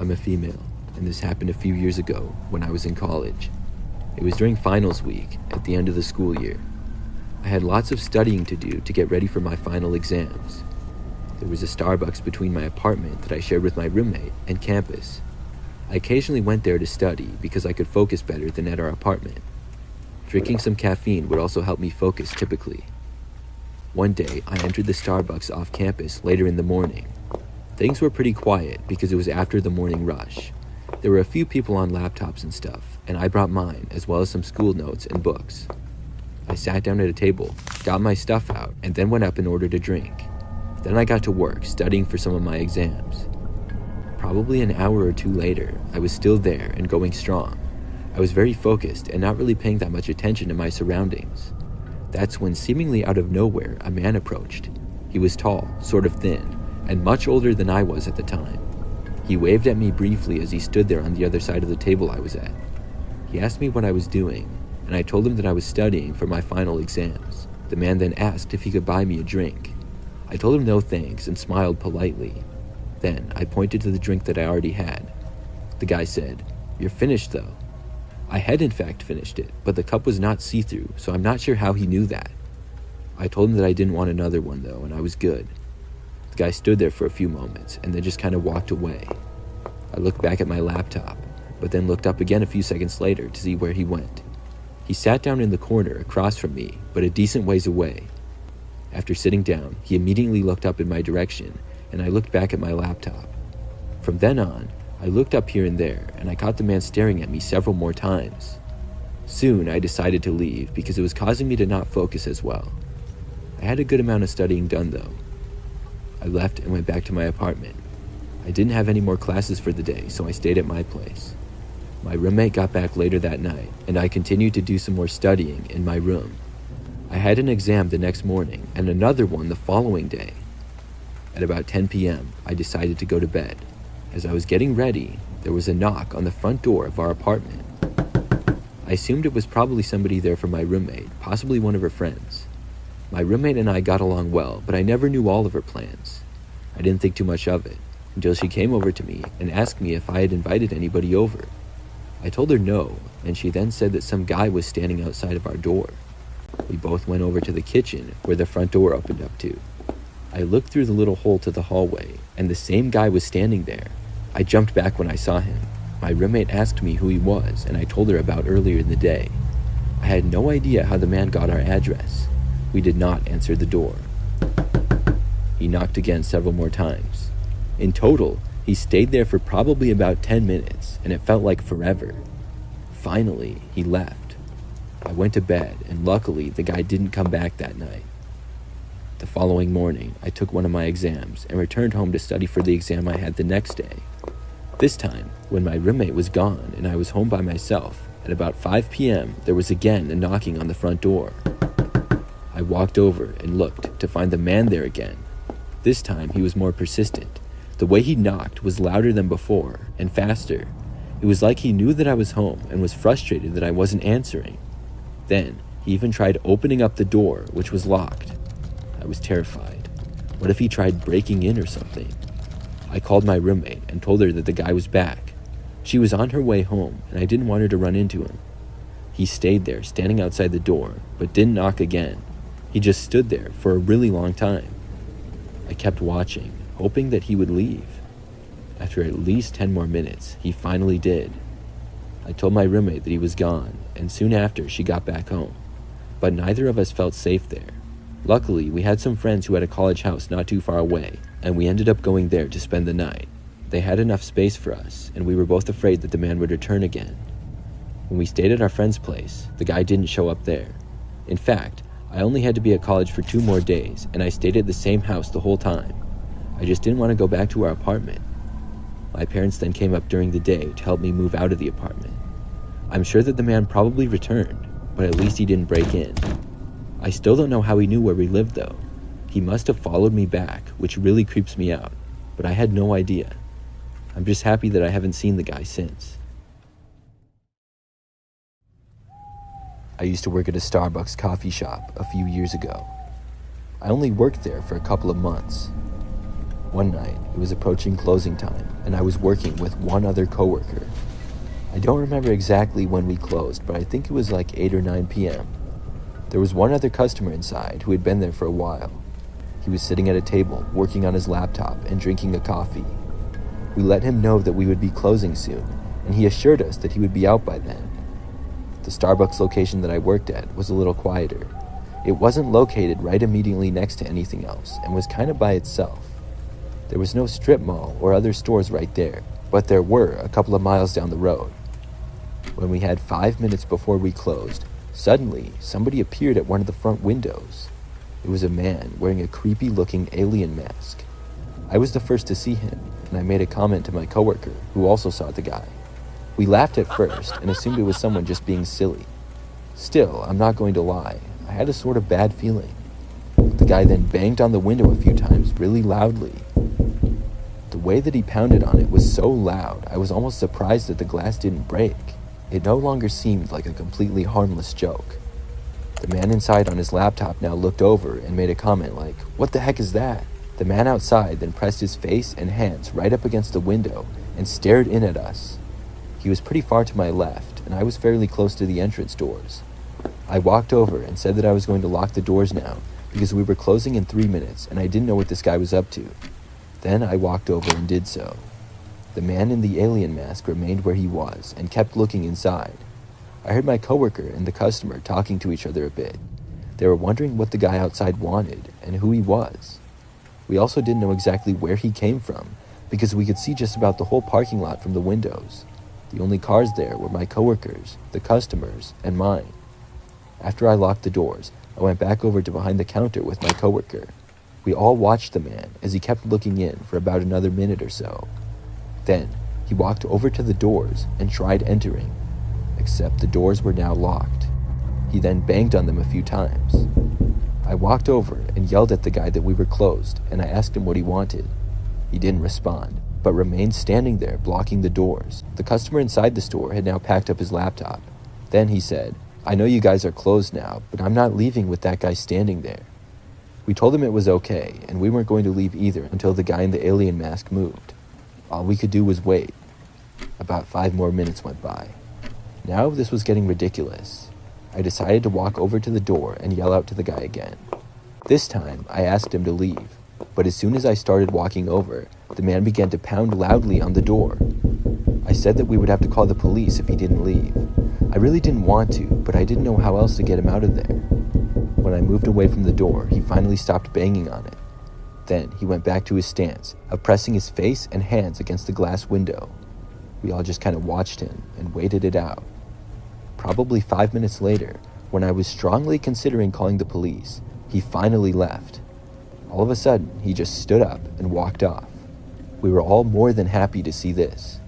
I'm a female, and this happened a few years ago when I was in college. It was during finals week at the end of the school year. I had lots of studying to do to get ready for my final exams. There was a Starbucks between my apartment that I shared with my roommate and campus. I occasionally went there to study because I could focus better than at our apartment. Drinking some caffeine would also help me focus typically. One day, I entered the Starbucks off campus later in the morning. Things were pretty quiet because it was after the morning rush. There were a few people on laptops and stuff, and I brought mine as well as some school notes and books. I sat down at a table, got my stuff out, and then went up and ordered a drink. Then I got to work studying for some of my exams. Probably an hour or two later, I was still there and going strong. I was very focused and not really paying that much attention to my surroundings. That's when seemingly out of nowhere, a man approached. He was tall, sort of thin, and much older than I was at the time. He waved at me briefly as he stood there on the other side of the table I was at. He asked me what I was doing, and I told him that I was studying for my final exams. The man then asked if he could buy me a drink. I told him no thanks and smiled politely. Then I pointed to the drink that I already had. The guy said, "You're finished though." I had in fact finished it, but the cup was not see-through, so I'm not sure how he knew that. I told him that I didn't want another one though, and I was good. The guy stood there for a few moments and then just kind of walked away. I looked back at my laptop, but then looked up again a few seconds later to see where he went. He sat down in the corner across from me, but a decent ways away. After sitting down, he immediately looked up in my direction, and I looked back at my laptop. From then on, I looked up here and there, and I caught the man staring at me several more times. Soon, I decided to leave because it was causing me to not focus as well. I had a good amount of studying done though. I left and went back to my apartment. I didn't have any more classes for the day, so I stayed at my place. My roommate got back later that night, and I continued to do some more studying in my room. I had an exam the next morning and another one the following day. At about 10 p.m., I decided to go to bed. As I was getting ready, there was a knock on the front door of our apartment. I assumed it was probably somebody there from my roommate, possibly one of her friends. My roommate and I got along well, but I never knew all of her plans. I didn't think too much of it until she came over to me and asked me if I had invited anybody over. I told her no, and she then said that some guy was standing outside of our door. We both went over to the kitchen where the front door opened up to. I looked through the little hole to the hallway, and the same guy was standing there. I jumped back when I saw him. My roommate asked me who he was, and I told her about earlier in the day. I had no idea how the man got our address. We did not answer the door. He knocked again several more times. In total, he stayed there for probably about 10 minutes, and it felt like forever. Finally, he left. I went to bed, and luckily, the guy didn't come back that night. The following morning, I took one of my exams and returned home to study for the exam I had the next day. This time, when my roommate was gone and I was home by myself, at about 5 p.m., there was again a knocking on the front door. I walked over and looked to find the man there again. This time, he was more persistent. The way he knocked was louder than before and faster. It was like he knew that I was home and was frustrated that I wasn't answering. Then, he even tried opening up the door, which was locked. I was terrified. What if he tried breaking in or something? I called my roommate and told her that the guy was back. She was on her way home, and I didn't want her to run into him. He stayed there, standing outside the door, but didn't knock again. He just stood there for a really long time. I kept watching, hoping that he would leave. After at least 10 more minutes, he finally did. I told my roommate that he was gone, and soon after she got back home. But neither of us felt safe there. Luckily, we had some friends who had a college house not too far away, and we ended up going there to spend the night. They had enough space for us, and we were both afraid that the man would return again. When we stayed at our friend's place, the guy didn't show up there. In fact, I only had to be at college for 2 more days, and I stayed at the same house the whole time. I just didn't want to go back to our apartment. My parents then came up during the day to help me move out of the apartment. I'm sure that the man probably returned, but at least he didn't break in. I still don't know how he knew where we lived though. He must have followed me back, which really creeps me out, but I had no idea. I'm just happy that I haven't seen the guy since. I used to work at a Starbucks coffee shop a few years ago. I only worked there for a couple of months. One night, it was approaching closing time, and I was working with one other coworker. I don't remember exactly when we closed, but I think it was like 8 or 9 p.m. There was one other customer inside who had been there for a while. He was sitting at a table, working on his laptop and drinking a coffee. We let him know that we would be closing soon, and he assured us that he would be out by then. The Starbucks location that I worked at was a little quieter. It wasn't located right immediately next to anything else and was kind of by itself. There was no strip mall or other stores right there, but there were a couple of miles down the road. When we had 5 minutes before we closed, suddenly somebody appeared at one of the front windows. It was a man wearing a creepy-looking alien mask. I was the first to see him, and I made a comment to my coworker, who also saw the guy. We laughed at first and assumed it was someone just being silly. Still, I'm not going to lie, I had a sort of bad feeling. The guy then banged on the window a few times really loudly. The way that he pounded on it was so loud, I was almost surprised that the glass didn't break. It no longer seemed like a completely harmless joke. The man inside on his laptop now looked over and made a comment like, "What the heck is that?" The man outside then pressed his face and hands right up against the window and stared in at us. He was pretty far to my left, and I was fairly close to the entrance doors. I walked over and said that I was going to lock the doors now because we were closing in 3 minutes and I didn't know what this guy was up to. Then I walked over and did so. The man in the alien mask remained where he was and kept looking inside. I heard my coworker and the customer talking to each other a bit. They were wondering what the guy outside wanted and who he was. We also didn't know exactly where he came from because we could see just about the whole parking lot from the windows. The only cars there were my coworkers, the customers, and mine. After I locked the doors, I went back over to behind the counter with my coworker. We all watched the man as he kept looking in for about another minute or so. Then, he walked over to the doors and tried entering, except the doors were now locked. He then banged on them a few times. I walked over and yelled at the guy that we were closed, and I asked him what he wanted. He didn't respond, but remained standing there blocking the doors. The customer inside the store had now packed up his laptop. Then he said, "I know you guys are closed now, but I'm not leaving with that guy standing there." We told him it was okay, and we weren't going to leave either until the guy in the alien mask moved. All we could do was wait. About 5 more minutes went by. Now this was getting ridiculous. I decided to walk over to the door and yell out to the guy again. This time, I asked him to leave, but as soon as I started walking over, the man began to pound loudly on the door. I said that we would have to call the police if he didn't leave. I really didn't want to, but I didn't know how else to get him out of there. When I moved away from the door, he finally stopped banging on it. Then he went back to his stance of pressing his face and hands against the glass window. We all just kind of watched him and waited it out. Probably 5 minutes later, when I was strongly considering calling the police, he finally left. All of a sudden, he just stood up and walked off. We were all more than happy to see this.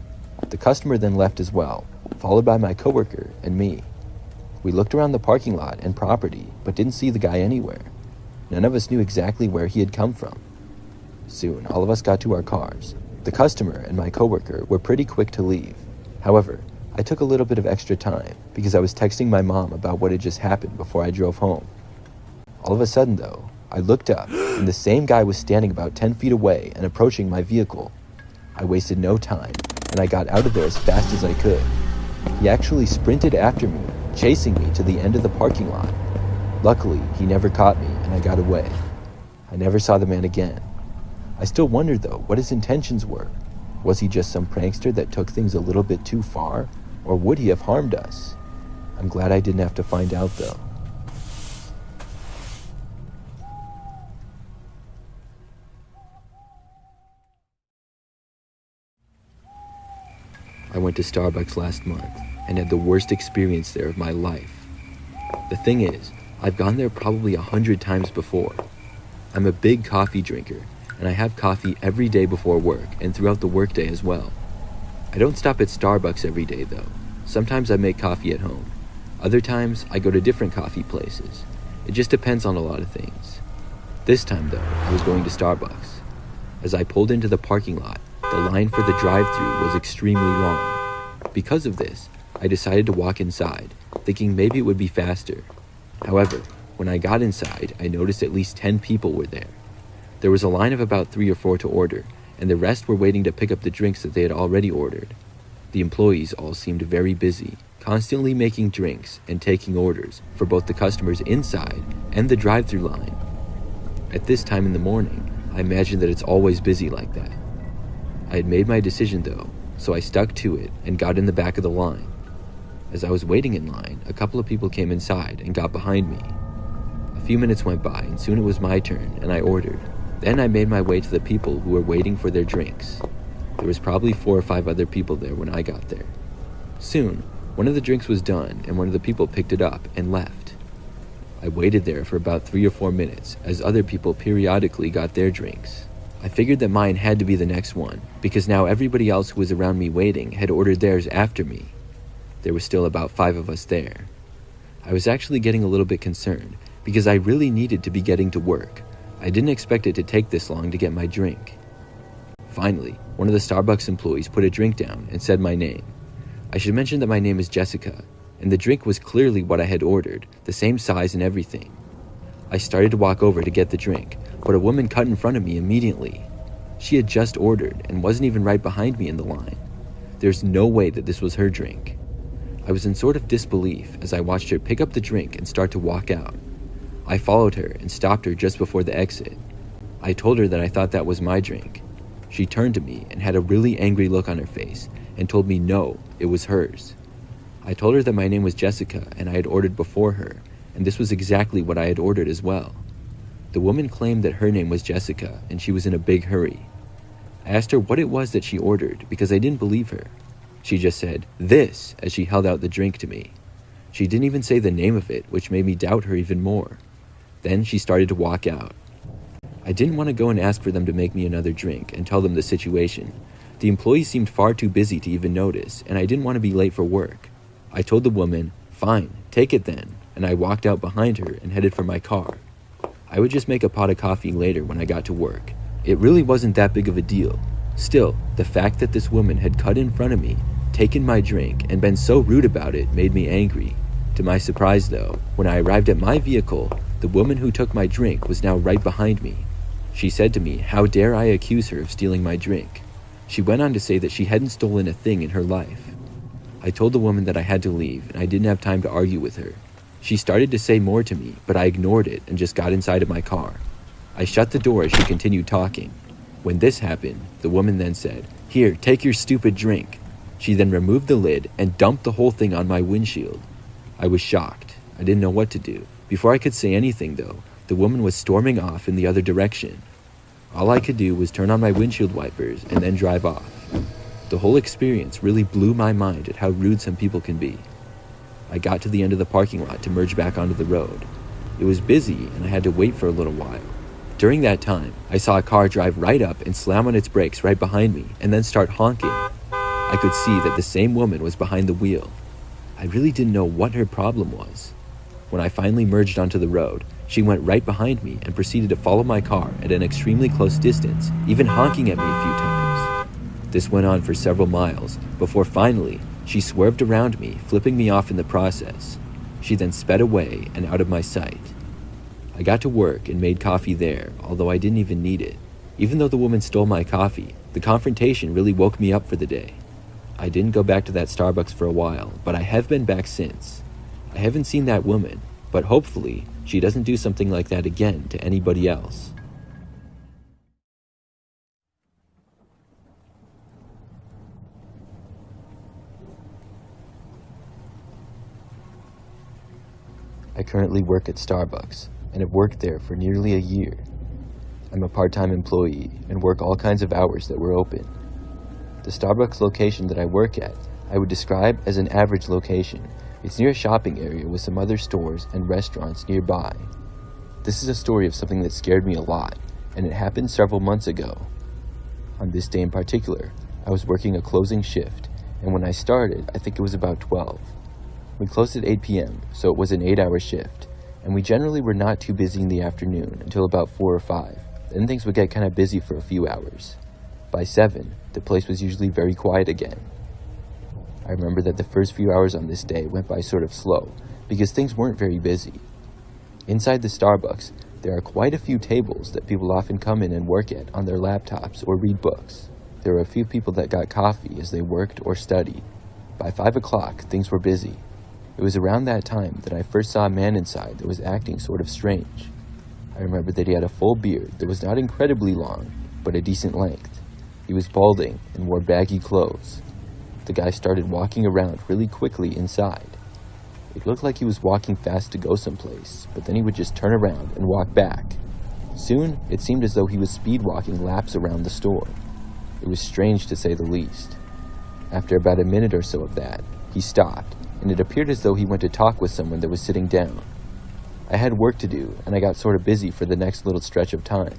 The customer then left as well, followed by my coworker and me. We looked around the parking lot and property, but didn't see the guy anywhere. None of us knew exactly where he had come from. Soon, all of us got to our cars. The customer and my coworker were pretty quick to leave. However, I took a little bit of extra time because I was texting my mom about what had just happened before I drove home. All of a sudden, though, I looked up, and the same guy was standing about 10 feet away and approaching my vehicle. I wasted no time, and I got out of there as fast as I could. He actually sprinted after me, chasing me to the end of the parking lot. Luckily, he never caught me, and I got away. I never saw the man again. I still wonder, though, what his intentions were. Was he just some prankster that took things a little bit too far, or would he have harmed us? I'm glad I didn't have to find out, though. I went to Starbucks last month and had the worst experience there of my life. The thing is, I've gone there probably 100 times before. I'm a big coffee drinker, and I have coffee every day before work and throughout the workday as well. I don't stop at Starbucks every day though. Sometimes I make coffee at home. Other times, I go to different coffee places. It just depends on a lot of things. This time though, I was going to Starbucks. As I pulled into the parking lot, the line for the drive-thru was extremely long. Because of this, I decided to walk inside, thinking maybe it would be faster. However, when I got inside, I noticed at least 10 people were there. There was a line of about 3 or 4 to order, and the rest were waiting to pick up the drinks that they had already ordered. The employees all seemed very busy, constantly making drinks and taking orders for both the customers inside and the drive-thru line. At this time in the morning, I imagine that it's always busy like that. I had made my decision though, so I stuck to it and got in the back of the line. As I was waiting in line, a couple of people came inside and got behind me. A few minutes went by and soon it was my turn and I ordered. Then I made my way to the people who were waiting for their drinks. There was probably 4 or 5 other people there when I got there. Soon, one of the drinks was done and one of the people picked it up and left. I waited there for about 3 or 4 minutes as other people periodically got their drinks. I figured that mine had to be the next one because now everybody else who was around me waiting had ordered theirs after me. There were still about 5 of us there. I was actually getting a little bit concerned because I really needed to be getting to work. I didn't expect it to take this long to get my drink. Finally, one of the Starbucks employees put a drink down and said my name. I should mention that my name is Jessica, and the drink was clearly what I had ordered, the same size and everything. I started to walk over to get the drink, but a woman cut in front of me immediately. She had just ordered and wasn't even right behind me in the line. There's no way that this was her drink. I was in sort of disbelief as I watched her pick up the drink and start to walk out. I followed her and stopped her just before the exit. I told her that I thought that was my drink. She turned to me and had a really angry look on her face and told me no, it was hers. I told her that my name was Jessica and I had ordered before her, and this was exactly what I had ordered as well. The woman claimed that her name was Jessica and she was in a big hurry. I asked her what it was that she ordered because I didn't believe her. She just said, "This," as she held out the drink to me. She didn't even say the name of it, which made me doubt her even more. Then she started to walk out. I didn't want to go and ask for them to make me another drink and tell them the situation. The employees seemed far too busy to even notice, and I didn't want to be late for work. I told the woman, "Fine, take it then," and I walked out behind her and headed for my car. I would just make a pot of coffee later when I got to work. It really wasn't that big of a deal. Still, the fact that this woman had cut in front of me, taken my drink, and been so rude about it made me angry. To my surprise though, when I arrived at my vehicle, the woman who took my drink was now right behind me. She said to me, how dare I accuse her of stealing my drink? She went on to say that she hadn't stolen a thing in her life. I told the woman that I had to leave and I didn't have time to argue with her. She started to say more to me, but I ignored it and just got inside of my car. I shut the door as she continued talking. When this happened, the woman then said, "Here, take your stupid drink." She then removed the lid and dumped the whole thing on my windshield. I was shocked. I didn't know what to do. Before I could say anything though, the woman was storming off in the other direction. All I could do was turn on my windshield wipers and then drive off. The whole experience really blew my mind at how rude some people can be. I got to the end of the parking lot to merge back onto the road. It was busy and I had to wait for a little while. During that time, I saw a car drive right up and slam on its brakes right behind me and then start honking. I could see that the same woman was behind the wheel. I really didn't know what her problem was. When I finally merged onto the road, she went right behind me and proceeded to follow my car at an extremely close distance, even honking at me a few times. This went on for several miles before finally she swerved around me, flipping me off in the process. She then sped away and out of my sight. I got to work and made coffee there, although I didn't even need it. Even though the woman stole my coffee, the confrontation really woke me up for the day. I didn't go back to that Starbucks for a while, but I have been back since. I haven't seen that woman, but hopefully she doesn't do something like that again to anybody else. I currently work at Starbucks and have worked there for nearly a year. I'm a part-time employee and work all kinds of hours that were open. The Starbucks location that I work at, I would describe as an average location. It's near a shopping area with some other stores and restaurants nearby. This is a story of something that scared me a lot, and it happened several months ago. On this day in particular, I was working a closing shift, and when I started, I think it was about 12. We closed at 8 p.m., so it was an 8-hour shift, and we generally were not too busy in the afternoon until about 4 or 5. Then things would get kind of busy for a few hours. By 7, the place was usually very quiet again. I remember that the first few hours on this day went by sort of slow, because things weren't very busy. Inside the Starbucks, There are quite a few tables that people often come in and work at on their laptops or read books. There were a few people that got coffee as they worked or studied. By 5 o'clock, things were busy. It was around that time that I first saw a man inside that was acting sort of strange. I remember that he had a full beard that was not incredibly long, but a decent length. He was balding and wore baggy clothes. The guy started walking around really quickly inside. It looked like he was walking fast to go someplace, but then he would just turn around and walk back. Soon, it seemed as though he was speed walking laps around the store. It was strange to say the least. After about a minute or so of that, he stopped, and it appeared as though he went to talk with someone that was sitting down. I had work to do, and I got sort of busy for the next little stretch of time.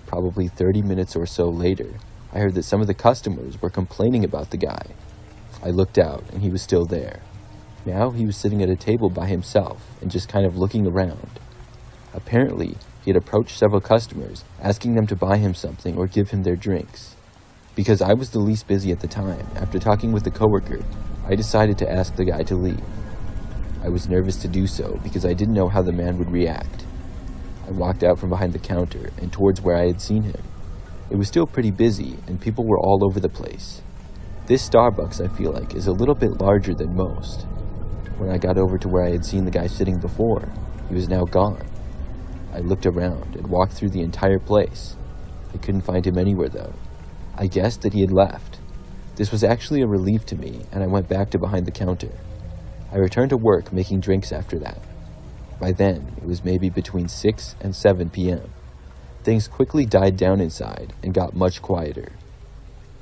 Probably 30 minutes or so later, I heard that some of the customers were complaining about the guy. I looked out, and he was still there. Now he was sitting at a table by himself and just kind of looking around. Apparently, he had approached several customers, asking them to buy him something or give him their drinks. Because I was the least busy at the time, after talking with a coworker, I decided to ask the guy to leave. I was nervous to do so because I didn't know how the man would react. I walked out from behind the counter and towards where I had seen him. It was still pretty busy and people were all over the place. This Starbucks, I feel like, is a little bit larger than most. When I got over to where I had seen the guy sitting before, he was now gone. I looked around and walked through the entire place. I couldn't find him anywhere though. I guessed that he had left. This was actually a relief to me, and I went back to behind the counter. I returned to work making drinks after that. By then, it was maybe between 6 and 7 p.m. Things quickly died down inside and got much quieter.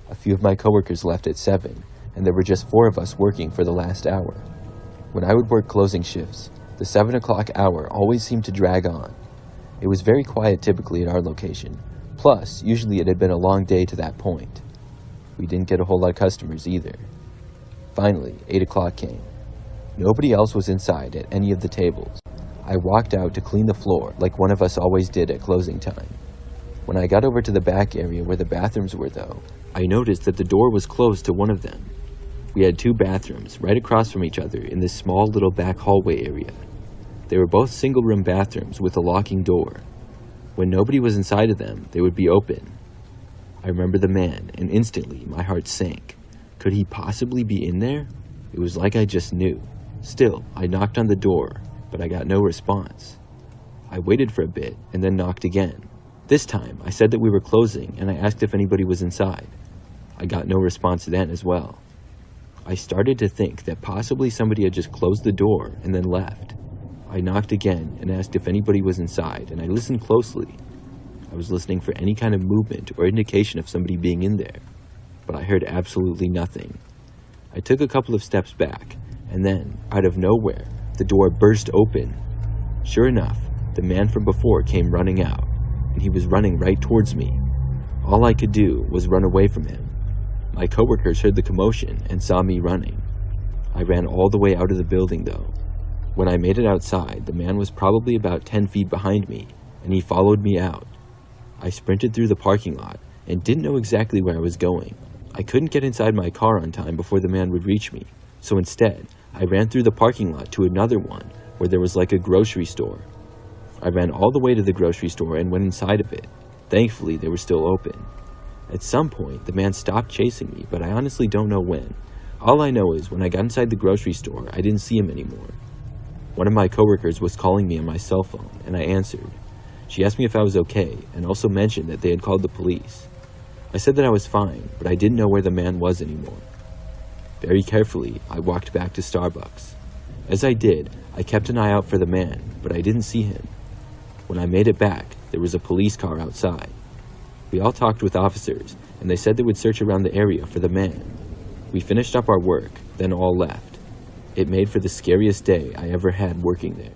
A few of my coworkers left at 7, and there were just 4 of us working for the last hour. When I would work closing shifts, the 7 o'clock hour always seemed to drag on. It was very quiet typically at our location. Plus, usually it had been a long day to that point. We didn't get a whole lot of customers either. Finally, 8 o'clock came. Nobody else was inside at any of the tables. I walked out to clean the floor like one of us always did at closing time. When I got over to the back area where the bathrooms were though, I noticed that the door was closed to one of them. We had 2 bathrooms right across from each other in this small little back hallway area. They were both single-room bathrooms with a locking door. When nobody was inside of them, they would be open. I remember the man, and instantly my heart sank. Could he possibly be in there? It was like I just knew. Still, I knocked on the door, but I got no response. I waited for a bit, and then knocked again. This time, I said that we were closing, and I asked if anybody was inside. I got no response then as well. I started to think that possibly somebody had just closed the door and then left. I knocked again and asked if anybody was inside, and I listened closely. I was listening for any kind of movement or indication of somebody being in there, but I heard absolutely nothing. I took a couple of steps back, and then, out of nowhere, the door burst open. Sure enough, the man from before came running out, and he was running right towards me. All I could do was run away from him. My coworkers heard the commotion and saw me running. I ran all the way out of the building though. When I made it outside, the man was probably about 10 feet behind me, and he followed me out. I sprinted through the parking lot and didn't know exactly where I was going. I couldn't get inside my car on time before the man would reach me, so instead, I ran through the parking lot to another one where there was like a grocery store. I ran all the way to the grocery store and went inside of it. Thankfully, they were still open. At some point, the man stopped chasing me, but I honestly don't know when. All I know is when I got inside the grocery store, I didn't see him anymore. One of my coworkers was calling me on my cell phone, and I answered. She asked me if I was okay, and also mentioned that they had called the police. I said that I was fine, but I didn't know where the man was anymore. Very carefully, I walked back to Starbucks. As I did, I kept an eye out for the man, but I didn't see him. When I made it back, there was a police car outside. We all talked with officers, and they said they would search around the area for the man. We finished up our work, then all left. It made for the scariest day I ever had working there.